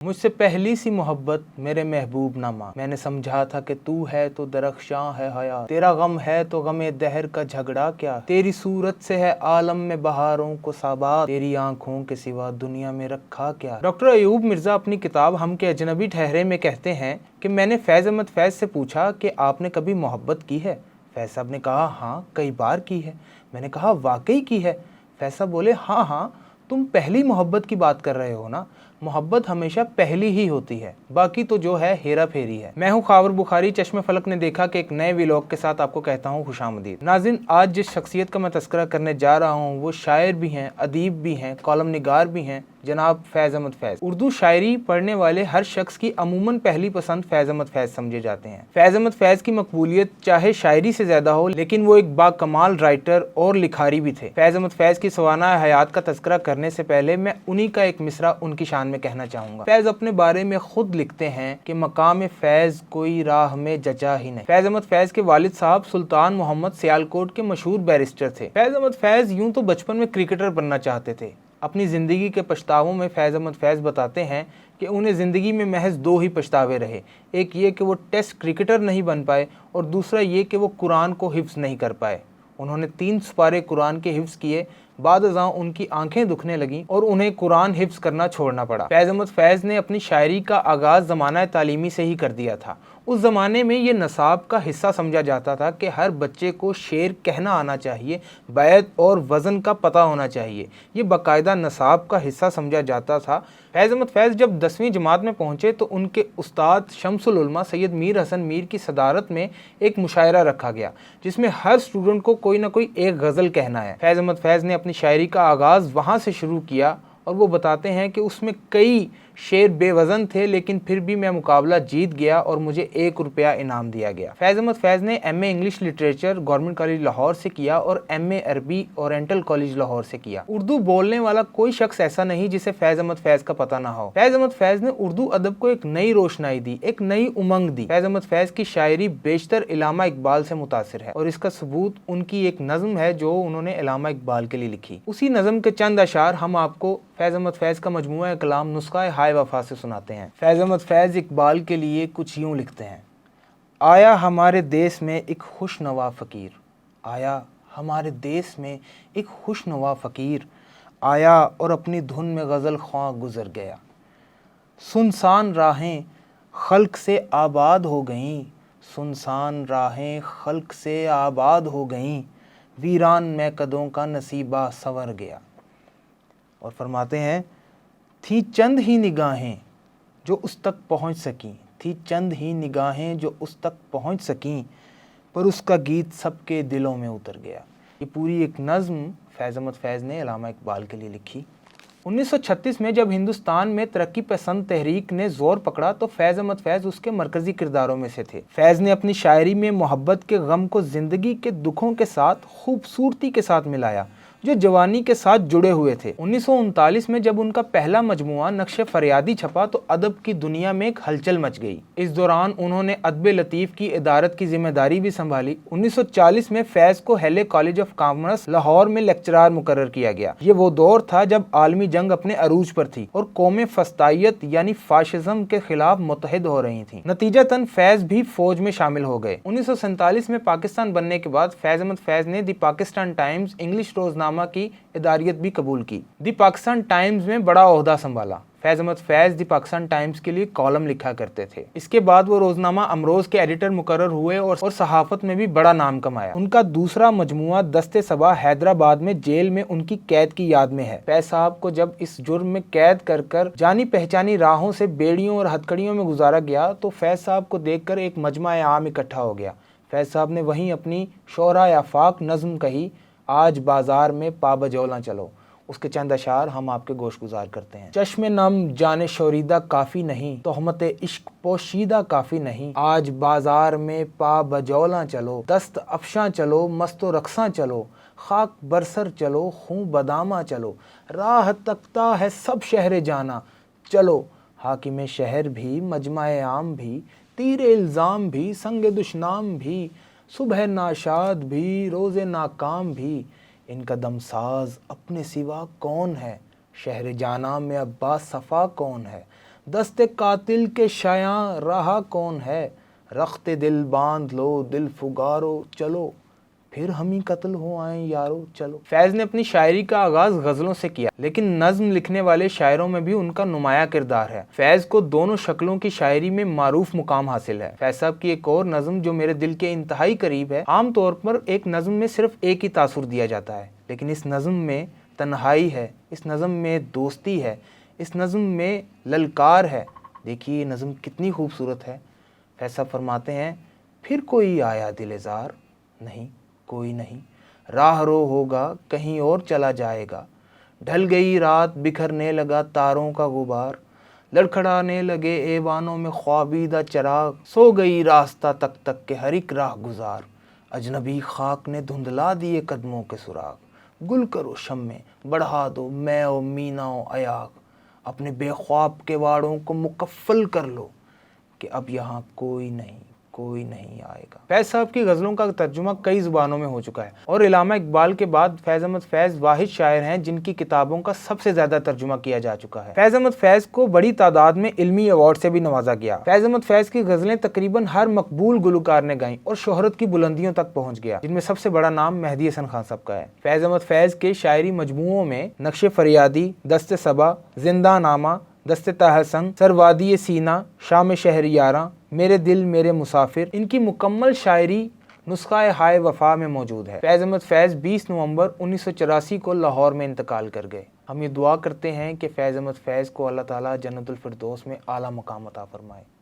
मुझसे पहली सी मोहब्बत मेरे महबूब ना मान, मैंने समझा था कि तू है तो दरख्शां है हयात, तेरा गम है तो गमे दहर का झगड़ा क्या, तेरी सूरत से है आलम में बहारों को साबात, तेरी आंखों के सिवा दुनिया में रखा क्या। डॉक्टर अयूब मिर्जा अपनी किताब हम के अजनबी ठहरे में कहते हैं कि मैंने फैज़ अहमद फैज़ से पूछा कि आपने कभी मोहब्बत की है। फैज़ साहब ने कहा हाँ कई बार की है। मैंने कहा वाकई की है। फैज़ साहब बोले हाँ, तुम पहली मोहब्बत की बात कर रहे हो ना, मोहब्बत हमेशा पहली ही होती है, बाकी तो जो है हेरा फेरी है। मैं हूँ खावर बुखारी, चश्मे फलक ने देखा कि एक नए व्लॉग के साथ आपको कहता हूँ खुशामदीद। नाज़रीन, आज जिस शख्सियत का मैं तस्करा करने जा रहा हूँ वो शायर भी हैं, अदीब भी हैं, कॉलम निगार भी हैं, जनाब फैज़ अहमद फैज़। उर्दू शायरी पढ़ने वाले हर शख्स की अमूमन पहली पसंद फैज़ अहमद फैज़ समझे जाते हैं। फैज़ अहमद फैज़ की मकबूलियत चाहे शायरी से ज्यादा हो, लेकिन वो एक बाकमाल राइटर और लिखारी भी थे। फैज़ अहमद फैज़ की सवाना हयात का तस्करा करने से पहले मैं उन्हीं का एक मिसरा उनकी शान में कहना चाहूंगा। फैज़ अपने बारे में खुद लिखते हैं कि मकाम फैज़ कोई राह में जचा ही नहीं। फैज़ अहमद फैज़ के वालिद साहब सुल्तान मोहम्मद सियालकोट के मशहूर बैरिस्टर थे। फैज़ अहमद फैज़ यूं तो बचपन में क्रिकेटर बनना चाहते थे। अपनी ज़िंदगी के पछतावों में फैज़ अहमद फैज़ बताते हैं कि उन्हें ज़िंदगी में महज दो ही पछतावे रहे। एक ये कि वो टेस्ट क्रिकेटर नहीं बन पाए और दूसरा ये कि वो कुरान को हिफ्ज़ नहीं कर पाए। उन्होंने 3 सुपारे कुरान के हिफ्ज़ किए, बाद-अज़ां उनकी आंखें दुखने लगीं और उन्हें कुरान हिफ्ज़ करना छोड़ना पड़ा। फैज़ अहमद फैज़ ने अपनी शायरी का आगाज़ ज़माना तालीमी से ही कर दिया था। उस ज़माने में ये नसाब का हिस्सा समझा जाता था कि हर बच्चे को शेर कहना आना चाहिए, बैत और वज़न का पता होना चाहिए। ये बाकायदा नसाब का हिस्सा समझा जाता था। फैज़ अहमद फैज़ जब 10वीं जमात में पहुँचे तो उनके उस्ताद शम्सुल उलमा सैयद मीर हसन मीर की सदारत में एक मुशायरा रखा गया, जिसमें हर स्टूडेंट को कोई ना कोई एक गज़ल कहना है। फैज़ अहमद फैज़ ने अपनी शायरी का आगाज़ वहाँ से शुरू किया और वो बताते हैं कि उसमें कई शेर बेवज़न थे, लेकिन फिर भी मैं मुकाबला जीत गया और मुझे 1 रुपया इनाम दिया गया। फैज़ अहमद फैज़ ने MA English literature government college Lahore से किया और MA अरबी ओरिएंटल कॉलेज लाहौर से किया। उर्दू बोलने वाला कोई शख्स ऐसा नहीं जिसे फैज़ अहमद फैज़ का पता ना हो। फैज़ अहमद फैज़ ने उर्दू अदब को एक नई रोशनाई दी, एक नई उमंग दी। फैज़ अहमद फैज़ की शायरी बेशतर इलामा इकबाल से मुतासिर है और इसका सबूत उनकी एक नज़्म है जो उन्होंने इलामा इकबाल के लिए लिखी। उसी नज़्म के चंद अशार हम आपको फैज़ अहमद फैज़ का मजमूआ कलाम नुस्ख़ा हाय वफ़ा से सुनाते हैं। फैज़ अहमद फैज़ इकबाल के लिए कुछ यूँ लिखते हैं। आया हमारे देश में एक खुशनवा फ़कीर, आया हमारे देश में एक खुशनवा फ़कीर, आया और अपनी धुन में गज़ल ख्वां गुज़र गया। सुनसान राहें खल्क से आबाद हो गईं, सुनसान राहें खल्क से आबाद हो गईं, वीरान में कदों का नसीबा संवर गया। और फरमाते हैं, थी चंद ही निगाहें जो उस तक पहुंच सकीं, थी चंद ही निगाहें जो उस तक पहुंच सकीं, पर उसका गीत सबके दिलों में उतर गया। ये पूरी एक नज़्म फैज़ अहमद फैज़ ने इलामा इकबाल के लिए लिखी। 1936 में जब हिंदुस्तान में तरक्की पसंद तहरीक ने जोर पकड़ा तो फैज़ अहमद फैज़ उसके मरकज़ी किरदारों में से थे। फैज़ ने अपनी शायरी में मोहब्बत के गम को ज़िंदगी के दुखों के साथ खूबसूरती के साथ मिलाया जो जवानी के साथ जुड़े हुए थे। 1939 में जब उनका पहला मजमुआ नक्शे फरियादी छपा तो अदब की दुनिया में एक हलचल मच गई। इस दौरान उन्होंने अदब लतीफ़ की इदारत की जिम्मेदारी भी संभाली। 1940 में फैज़ को हेले कॉलेज ऑफ कॉमर्स लाहौर में लेक्चरार मुकर्रर किया गया। ये वो दौर था जब आलमी जंग अपने अरूज पर थी और कौमें फस्तायत यानी फाशिज्म के खिलाफ मुत्तहिद हो रही थी। नतीजतन फैज़ भी फौज में शामिल हो गए। 1947 में पाकिस्तान बनने के बाद फैज़ अहमद फैज़ ने दी पाकिस्तान टाइम्स इंग्लिश रोजनामा की इदारियत भी कबूल की। दी पाकिस्तान टाइम्स में बड़ा ओहदा संभाला। फैज़ अहमद फैज़ दी पाकिस्तान टाइम्स के लिए कॉलम लिखा करते थे। इसके बाद वो रोजनामा अमरोज के एडिटर मुकर्रर हुए और सहाफत में भी बड़ा नाम कमाया। उनका दूसरा मजमुआ दस्ते सबा हैदराबाद में जेल में उनकी कैद की याद में है। फैज़ साहब को जब इस जुर्म में कैद कर कर जानी पहचानी राहों से बेड़ियों और हथकड़ियों में गुजारा गया तो फैज़ साहब को देखकर एक मजमा आम इकट्ठा हो गया। फैज़ साहब ने वहीं अपनी शोहरा आफाक नज़्म कही, आज बाजार में पाबजौला चलो। उसके चंद अशार हम आपके गोश गुजार करते हैं। चश्मे नम जाने शोरीदा काफ़ी नहीं, तोहमत इश्क पोशीदा काफ़ी नहीं, आज बाजार में पाबजौला चलो, दस्त अफशां चलो, मस्तो रक्सां चलो, खाक बरसर चलो, खूं बदामा चलो, राह तकता है सब शहर जाना, चलो हाकिम शहर भी मजमाए आम भी, तीरे इल्ज़ाम भी संग दुश्नाम भी, सुबह नाशाद भी रोज़े नाकाम भी, इनका दमसाज अपने सिवा कौन है, शहर जाना में अब्बास सफ़ा कौन है, دست قاتل کے شایاں رہا کون ہے، رخت دل باندھ لو دل فگارو چلو، پھر ہم ہی قتل ہو آئیں یارو چلو۔ فیض نے اپنی شاعری کا آغاز غزلوں سے کیا، لیکن نظم لکھنے والے شاعروں میں بھی ان کا نمایاں کردار ہے۔ فیض کو دونوں شکلوں کی شاعری میں معروف مقام حاصل ہے۔ فیض صاحب کی ایک اور نظم جو میرے دل کے انتہائی قریب ہے، عام طور پر ایک نظم میں صرف ایک ہی تاثر دیا جاتا ہے، لیکن اس نظم میں تنہائی ہے، اس نظم میں دوستی ہے، اس نظم میں للکار ہے۔ دیکھیے یہ نظم کتنی خوبصورت ہے۔ فیض صاحب فرماتے ہیں، پھر کوئی آیا دل زار، نہیں کوئی نہیں، راہ رو ہوگا کہیں اور چلا جائے گا، ڈھل گئی رات بکھرنے لگا تاروں کا غبار، لڑکھڑانے لگے ایوانوں میں خوابیدہ چراغ، سو گئی راستہ تک تک کے ہر ایک راہ گزار، اجنبی خاک نے دھندلا دیے قدموں کے سراغ، گل کرو شمیں بڑھا دو میں و مینا و ایاغ، اپنے بے خواب کے واڑوں کو مکفل کر لو کہ اب یہاں کوئی نہیں آئے گا۔ فیض صاحب کی غزلوں کا ترجمہ کئی زبانوں میں ہو چکا ہے، اور علامہ اقبال کے بعد فیض احمد فیض واحد شاعر ہیں جن کی کتابوں کا سب سے زیادہ ترجمہ کیا جا چکا ہے۔ فیض احمد فیض کو بڑی تعداد میں علمی ایوارڈ سے بھی نوازا گیا۔ فیض احمد فیض کی غزلیں تقریباً ہر مقبول گلوکار نے گائیں اور شہرت کی بلندیوں تک پہنچ گیا، جن میں سب سے بڑا نام مہدی حسن خان صاحب کا ہے۔ فیض احمد فیض کے شاعری مجموعوں میں نقش فریادی، دست صبا، زندہ نامہ، دست تہسن، سروادی سینہ، شام شہریاراں، میرے دل میرے مسافر، ان کی مکمل شاعری نسخہ ہائے وفا میں موجود ہے۔ فیض احمد فیض 20 نومبر 1984 کو لاہور میں انتقال کر گئے۔ ہم یہ دعا کرتے ہیں کہ فیض احمد فیض کو اللہ تعالیٰ جنت الفردوس میں اعلیٰ مقام عطا فرمائے۔